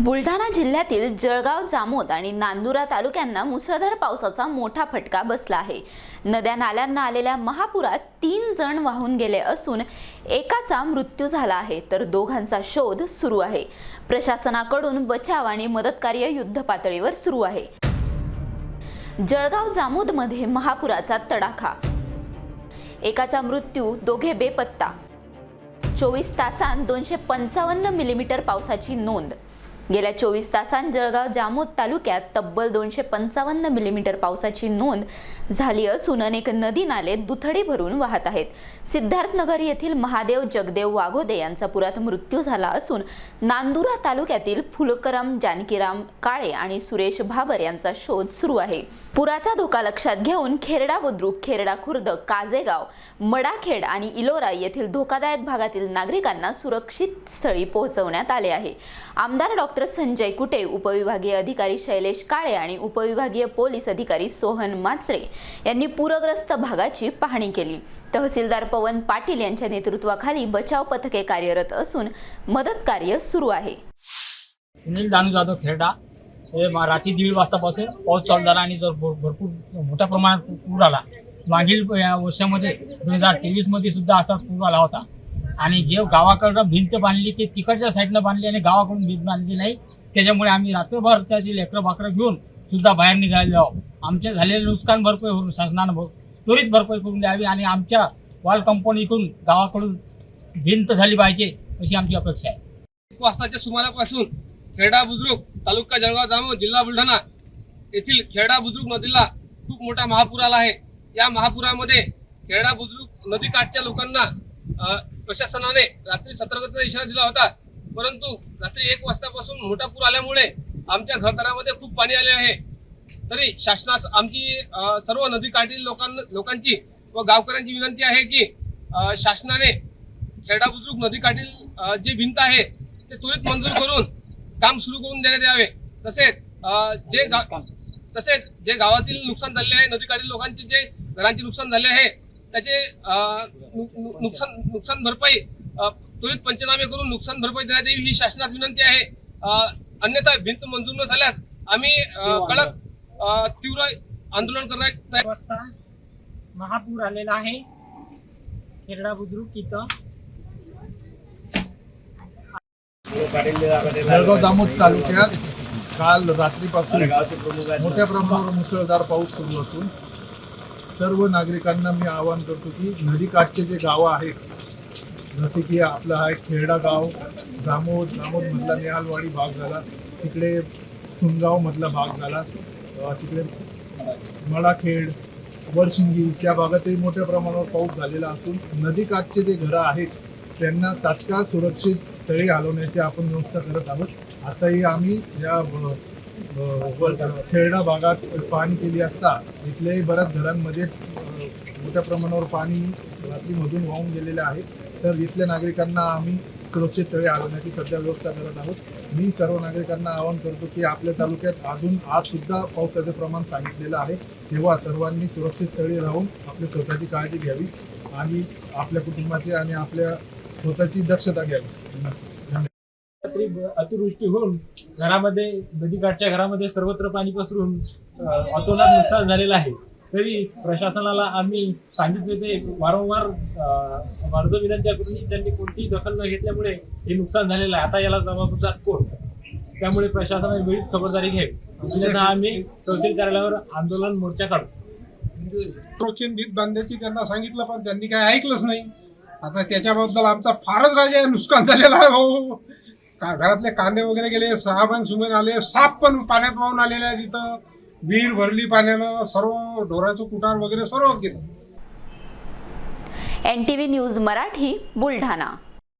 बुलढाणा जिल्ह्यातील जळगाव, जामोद आणि नांदुरा तालुक्यांना मुसळधार पावसाचा मोठा फटका बसला आहे। नद्या नाल्यांना आलेल्या महापुरात 3 जण वाहून गेले असून एकाचा मृत्यू झाला आहे तर दोघांचा शोध सुरू आहे। प्रशासनाकडून बचाव आणि मदत कार्य युद्धपातळीवर सुरू आहे। जळगाव जामोदमध्ये महापुराचा तडाखा, एकाचा मृत्यू, दोघे बेपत्ता। 24 तासांत 255 मिलीमीटर पावसाची नोंद। गेल्या 24 तासांत जळगाव जामोद तालुक्यात तब्बल 255 मिलीमीटर पावसाची नोंद झाली असून अनेक नदी नाले दुथडी भरून वाहत आहेत। सिद्धार्थनगर येथील महादेव जगदेव वाघोदे यांचा पुरात मृत्यू झाला असून नांदुरा तालुक्यातील फुलकरम जानकीराम काळे आणि सुरेश भाबर यांचा शोध सुरू आहे। पुराचा धोका लक्षात घेऊन खेरडा बुद्रुक, खेरडा खुर्द, काजेगाव, मडाखेड आणि इलोरा येथील धोकादायक भागातील नागरिकांना सुरक्षित स्थळी पोहोचवण्यात आले आहे। आमदार डॉक्टर संजय कुटे, उपविभागीय अधिकारी शैलेश काळे आणि उपविभागीय पोलीस अधिकारी सोहन माचरे यांनी पूरग्रस्त भागाची पाहणी केली। तहसीलदार पवन पाटील यांच्या नेतृत्वाखाली बचाव पथके कार्यरत असून मदत कार्य सुरू आहे। सुनील दानू जाधव खेरडा हे रात्री 1:30 वाजतापासून पाऊस चालू झाला आणि भरपूर मोठ्या प्रमाणात पूर आला। मागील वर्षामध्ये 2023 मध्ये सुद्धा असा पूर आला होता आणि जे गावाकडं भिंत बांधली ते तिकडच्या साईडनं बांधली आणि गावाकडून भिंत बांधली नाही। त्याच्यामुळे आम्ही रात्रभर त्याची लेकरं बाकरं घेऊन सुद्धा बाहेर निघालेलो आहोत। आमचे झालेले नुकसान भरपाई होऊन शासनानं त्वरित भरपाई करून द्यावी आणि आमच्या वॉल कंपाऊंडकडून गावाकडून भिंत झाली पाहिजे अशी आमची अपेक्षा आहे। 1 वाजताच्या सुमारापासून खेरडा बुद्रुक, तालुका जळगाव जामोद, जिल्हा बुलढाणा येथील खेरडा बुद्रुक नदीला खूप मोठा महापूर आला आहे। या महापुरामध्ये खेरडा बुद्रुक नदीकाठच्या लोकांना प्रशासनाने रात्री सतर्कतेचा इशारा दिला होता, परंतु रात्री 1 वाजतापासून मोठा पूर आल्यामुळे आमच्या घरदारामध्ये खूप पाणी आले आहे। तरी शासनास आमची सर्व नदीकाठील लोकांची व गावकऱ्यांची विनंती आहे की शासनाने खेरडा बुद्रुक नदीकाठील जी भिंत आहे ते त्वरित मंजूर करून काम सुरू करून देण्यात यावे। तसेच जे गावातील नुकसान झाले आहे, नदीकाठील लोकांचे जे घरांचे नुकसान झाले आहे त्याचे नुकसान भरपाई त्वरित पंचनामे करून नुकसान भरपाई देण्यात यावी ही शासनास विनंती आहे। अन्यथा भिंत मंजूर न झाल्यास आम्ही कडक तीव्र आंदोलन करण्यात वाजता महापूर आलेला आहे खेरडा बुद्रुक इथं। जळगाव जामोद तालुक्यात काल रात्रीपासून मोठ्या प्रमाणावर मुसळधार पाऊस सुरू असून सर्व नागरिकांना मी आवाहन करतो की नदीकाठचे जे गावं आहेत, जसे की आपला हा एक खेरडा गाव, जामोदमधला नेहालवाडी भाग झाला, तिकडे सुनगाव मधला भाग झाला, तिकडे मडाखेड, वरशिंगी त्या भागातही मोठ्या प्रमाणावर पाऊस झालेला असून नदीकाठचे जे घरं आहेत त्यांना तात्काळ सुरक्षित स्थळी हलवण्याची आपण व्यवस्था करत आहोत। आताही आम्ही या खेरडा भागात पाहणी केली असता इथल्याही बऱ्याच घरांमध्ये मोठ्या प्रमाणावर पाणी रात्रीमधून वाहून गेलेले आहे, तर इथल्या नागरिकांना आम्ही सुरक्षित स्थळी हलवण्याची सध्या व्यवस्था करत आहोत। मी सर्व नागरिकांना आवाहन करतो की आपल्या तालुक्यात आज सुद्धा पावसाचे प्रमाण सांगितलेलं आहे, तेव्हा सर्वांनी सुरक्षित स्थळी राहून आपली स्वतःची काळजी घ्यावी आणि आपल्या कुटुंबाची आणि आपल्या स्वतःची दक्षता घ्यावी। अतिवृष्टी होऊन घरामध्ये, नदीकाठच्या घरामध्ये सर्वत्र पाणी पसरून अतोनात नुकसान झालेलं आहे। तरी प्रशासनाला आम्ही सांगितले ते वारंवार अर्ज विनंत्या करून त्यांनी कोणतीही दखल न घेतल्यामुळे हे नुकसान झालेलं आहे। आता याला जबाबदार कोण? त्यामुळे प्रशासनाने वेळीच खबरदारी घ्यावी। आम्ही तहसील कार्यालयावर आंदोलन मोर्चा काढू। संरक्षण भीत बांधण्याची त्यांना सांगितलं पण त्यांनी काही ऐकलंच नाही। आता त्याच्याबद्दल आमचा फारच राजा नुकसान झालेलं आहे भाऊ। घरातले कांदे वगैरे गेले, 6 महिने सुमेन आले, साप पण पाण्यात वाहून आलेले आहे। तिथं विहीर भरली पाण्यानं, सर्व ढोराचं कुटार वगैरे सर्व गेलं। NTV news Marathi, Buldhana.